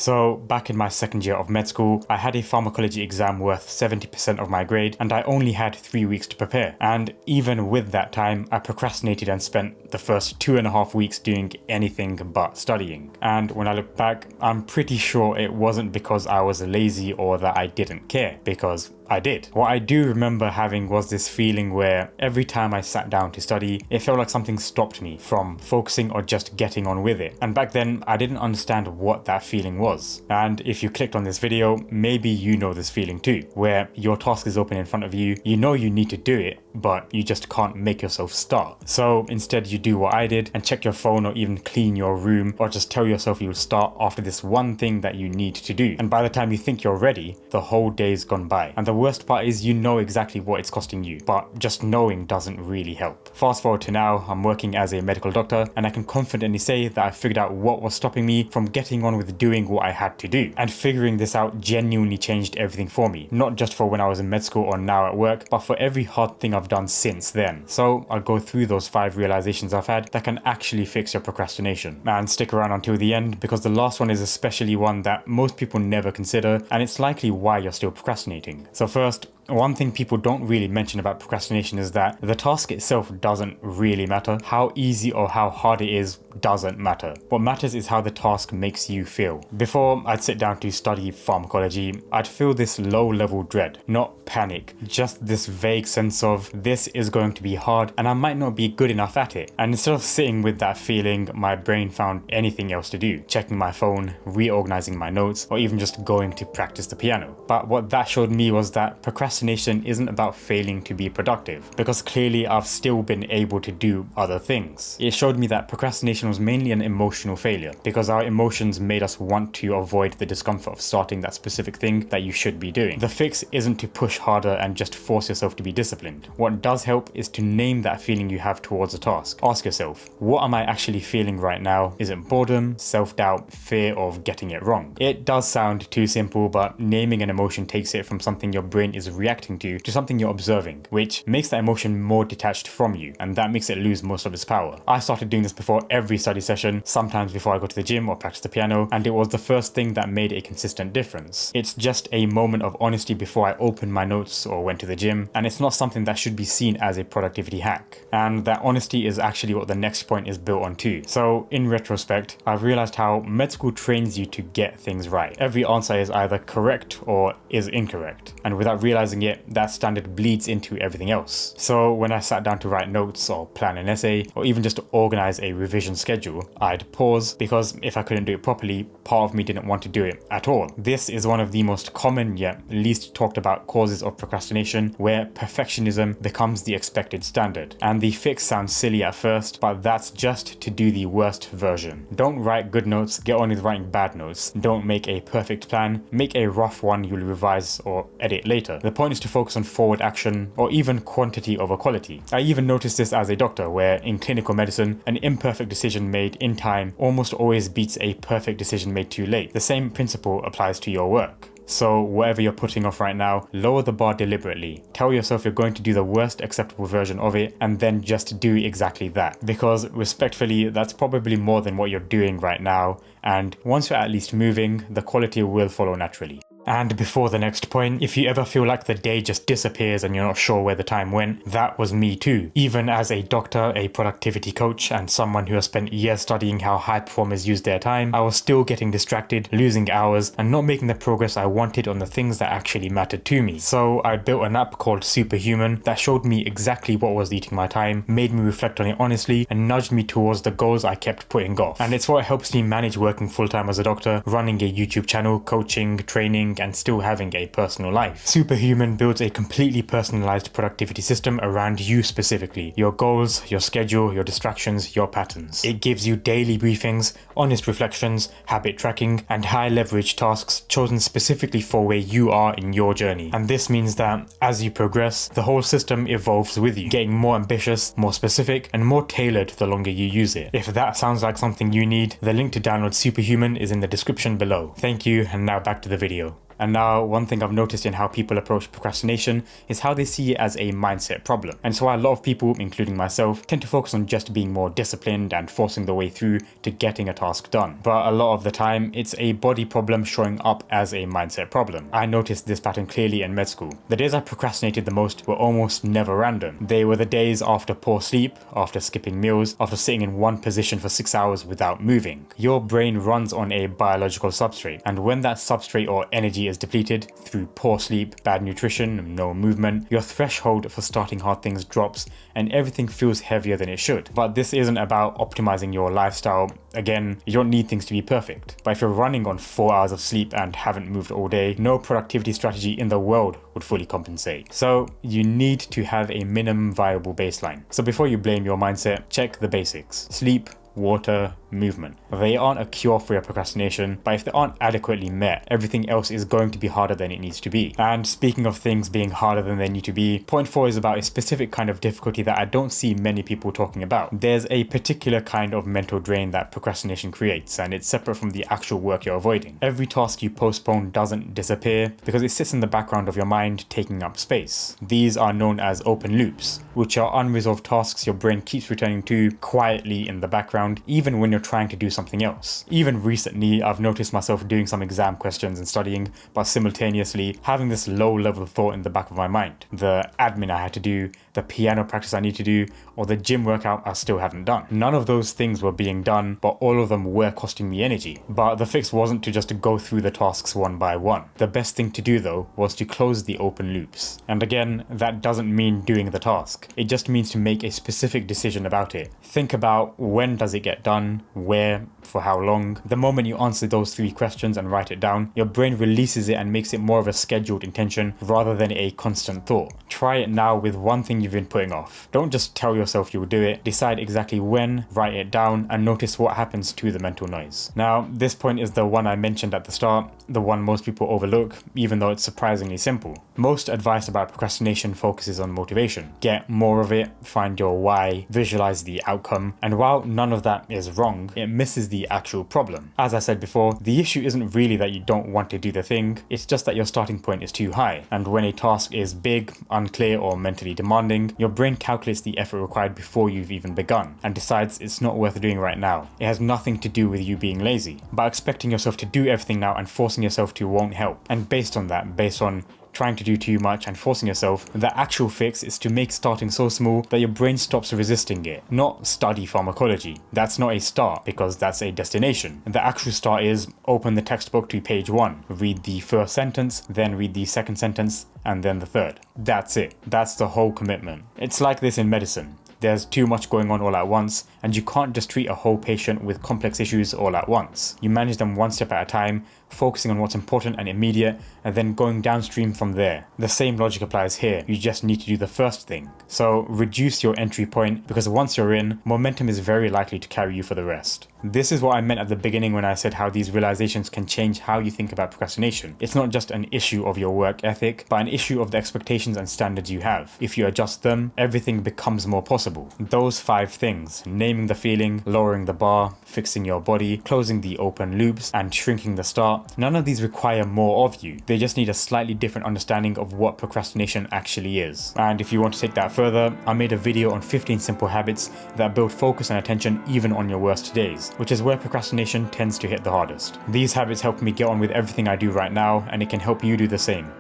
So back in my second year of med school, I had a pharmacology exam worth 70% of my grade and I only had 3 weeks to prepare. And even with that time, I procrastinated and spent the first 2.5 weeks doing anything but studying. And when I look back, I'm pretty sure it wasn't because I was lazy or that I didn't care, because I did. What I do remember having was this feeling where every time I sat down to study, it felt like something stopped me from focusing or just getting on with it. And back then, I didn't understand what that feeling was. And if you clicked on this video, maybe you know this feeling too, where your task is open in front of you, you know you need to do it, but you just can't make yourself start. So instead you do what I did and check your phone or even clean your room, or just tell yourself you'll start after this one thing that you need to do. And by the time you think you're ready, the whole day's gone by. And the worst part is you know exactly what it's costing you, but just knowing doesn't really help. Fast forward to now, I'm working as a medical doctor and I can confidently say that I figured out what was stopping me from getting on with doing what I had to do. And figuring this out genuinely changed everything for me, not just for when I was in med school or now at work, but for every hard thing I've done since then. So I'll go through those 5 realizations I've had that can actually fix your procrastination. And stick around until the end, because the last one is especially one that most people never consider, and it's likely why you're still procrastinating. So first, one thing people don't really mention about procrastination is that the task itself doesn't really matter. How easy or how hard it is doesn't matter. What matters is how the task makes you feel. Before I'd sit down to study pharmacology, I'd feel this low-level dread, not panic, just this vague sense of this is going to be hard and I might not be good enough at it. And instead of sitting with that feeling, my brain found anything else to do, checking my phone, reorganizing my notes, or even just going to practice the piano. But what that showed me was that procrastination isn't about failing to be productive, because clearly I've still been able to do other things. It showed me that procrastination was mainly an emotional failure, because our emotions made us want to avoid the discomfort of starting that specific thing that you should be doing. The fix isn't to push harder and just force yourself to be disciplined. What does help is to name that feeling you have towards a task. Ask yourself, what am I actually feeling right now? Is it boredom, self-doubt, fear of getting it wrong? It does sound too simple, but naming an emotion takes it from something your brain is reacting to something you're observing, which makes that emotion more detached from you, and that makes it lose most of its power. I started doing this before every study session, sometimes before I go to the gym or practice the piano, and it was the first thing that made a consistent difference. It's just a moment of honesty before I opened my notes or went to the gym, and it's not something that should be seen as a productivity hack. And that honesty is actually what the next point is built on too. So in retrospect, I've realized how med school trains you to get things right. Every answer is either correct or is incorrect, and without realizing it, that standard bleeds into everything else. So when I sat down to write notes or plan an essay or even just to organize a revision schedule, I'd pause, because if I couldn't do it properly, part of me didn't want to do it at all. This is one of the most common yet least talked about causes of procrastination, where perfectionism becomes the expected standard. And the fix sounds silly at first, but that's just to do the worst version. Don't write good notes, get on with writing bad notes. Don't make a perfect plan, make a rough one you'll revise or edit later. The point is to focus on forward action or even quantity over quality. I even noticed this as a doctor, where in clinical medicine, an imperfect decision made in time almost always beats a perfect decision made too late. The same principle applies to your work. So whatever you're putting off right now, lower the bar deliberately. Tell yourself you're going to do the worst acceptable version of it, and then just do exactly that. Because respectfully, that's probably more than what you're doing right now, and once you're at least moving, the quality will follow naturally. And before the next point, if you ever feel like the day just disappears and you're not sure where the time went, that was me too. Even as a doctor, a productivity coach, and someone who has spent years studying how high performers use their time, I was still getting distracted, losing hours, and not making the progress I wanted on the things that actually mattered to me. So I built an app called Superhuman that showed me exactly what was eating my time, made me reflect on it honestly, and nudged me towards the goals I kept putting off. And it's what helps me manage working full-time as a doctor, running a YouTube channel, coaching, training, and still having a personal life. Superhuman builds a completely personalized productivity system around you specifically, your goals, your schedule, your distractions, your patterns. It gives you daily briefings, honest reflections, habit tracking, and high leverage tasks chosen specifically for where you are in your journey. And this means that as you progress, the whole system evolves with you, getting more ambitious, more specific, and more tailored the longer you use it. If that sounds like something you need, the link to download Superhuman is in the description below. Thank you, and now back to the video. And now, one thing I've noticed in how people approach procrastination is how they see it as a mindset problem. And so a lot of people, including myself, tend to focus on just being more disciplined and forcing the way through to getting a task done. But a lot of the time, it's a body problem showing up as a mindset problem. I noticed this pattern clearly in med school. The days I procrastinated the most were almost never random. They were the days after poor sleep, after skipping meals, after sitting in one position for 6 hours without moving. Your brain runs on a biological substrate, and when that substrate or energy is depleted through poor sleep, bad nutrition, no movement, your threshold for starting hard things drops and everything feels heavier than it should. But this isn't about optimizing your lifestyle. Again, you don't need things to be perfect. But if you're running on 4 hours of sleep and haven't moved all day, no productivity strategy in the world would fully compensate. So you need to have a minimum viable baseline. So before you blame your mindset, check the basics. Sleep, water, movement. They aren't a cure for your procrastination, but if they aren't adequately met, everything else is going to be harder than it needs to be. And speaking of things being harder than they need to be, point 4 is about a specific kind of difficulty that I don't see many people talking about. There's a particular kind of mental drain that procrastination creates, and it's separate from the actual work you're avoiding. Every task you postpone doesn't disappear because it sits in the background of your mind, taking up space. These are known as open loops, which are unresolved tasks your brain keeps returning to quietly in the background, even when you're trying to do something else. Even recently, I've noticed myself doing some exam questions and studying, but simultaneously having this low-level thought in the back of my mind. The admin I had to do, the piano practice I need to do, or the gym workout I still hadn't done. None of those things were being done, but all of them were costing me energy. But the fix wasn't to just go through the tasks one by one. The best thing to do though was to close the open loops. And again, that doesn't mean doing the task. It just means to make a specific decision about it. Think about when does it get done, where, for how long. The moment you answer those 3 questions and write it down, your brain releases it and makes it more of a scheduled intention rather than a constant thought. Try it now with one thing you've been putting off. Don't just tell yourself you'll do it. Decide exactly when, write it down, and notice what happens to the mental noise. Now, this point is the one I mentioned at the start, the one most people overlook, even though it's surprisingly simple. Most advice about procrastination focuses on motivation. Get more of it, find your why, visualize the outcome, and while none of that is wrong, it misses the actual problem. As I said before, the issue isn't really that you don't want to do the thing, it's just that your starting point is too high. And when a task is big, unclear, or mentally demanding, your brain calculates the effort required before you've even begun, and decides it's not worth doing right now. It has nothing to do with you being lazy. But expecting yourself to do everything now and forcing yourself to won't help. And based on that, based on trying to do too much and forcing yourself, the actual fix is to make starting so small that your brain stops resisting it. Not study pharmacology. That's not a start, because that's a destination. The actual start is open the textbook to page 1, read the first sentence, then read the second sentence, and then the third. That's it. That's the whole commitment. It's like this in medicine. There's too much going on all at once, and you can't just treat a whole patient with complex issues all at once. You manage them one step at a time, focusing on what's important and immediate, and then going downstream from there. The same logic applies here. You just need to do the first thing. So reduce your entry point, because once you're in, momentum is very likely to carry you for the rest. This is what I meant at the beginning when I said how these realizations can change how you think about procrastination. It's not just an issue of your work ethic, but an issue of the expectations and standards you have. If you adjust them, everything becomes more possible. Those 5 things: naming the feeling, lowering the bar, fixing your body, closing the open loops, and shrinking the start, none of these require more of you. They just need a slightly different understanding of what procrastination actually is. And if you want to take that further, I made a video on 15 simple habits that build focus and attention even on your worst days, which is where procrastination tends to hit the hardest. These habits help me get on with everything I do right now, and it can help you do the same.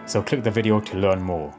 So click the video to learn more.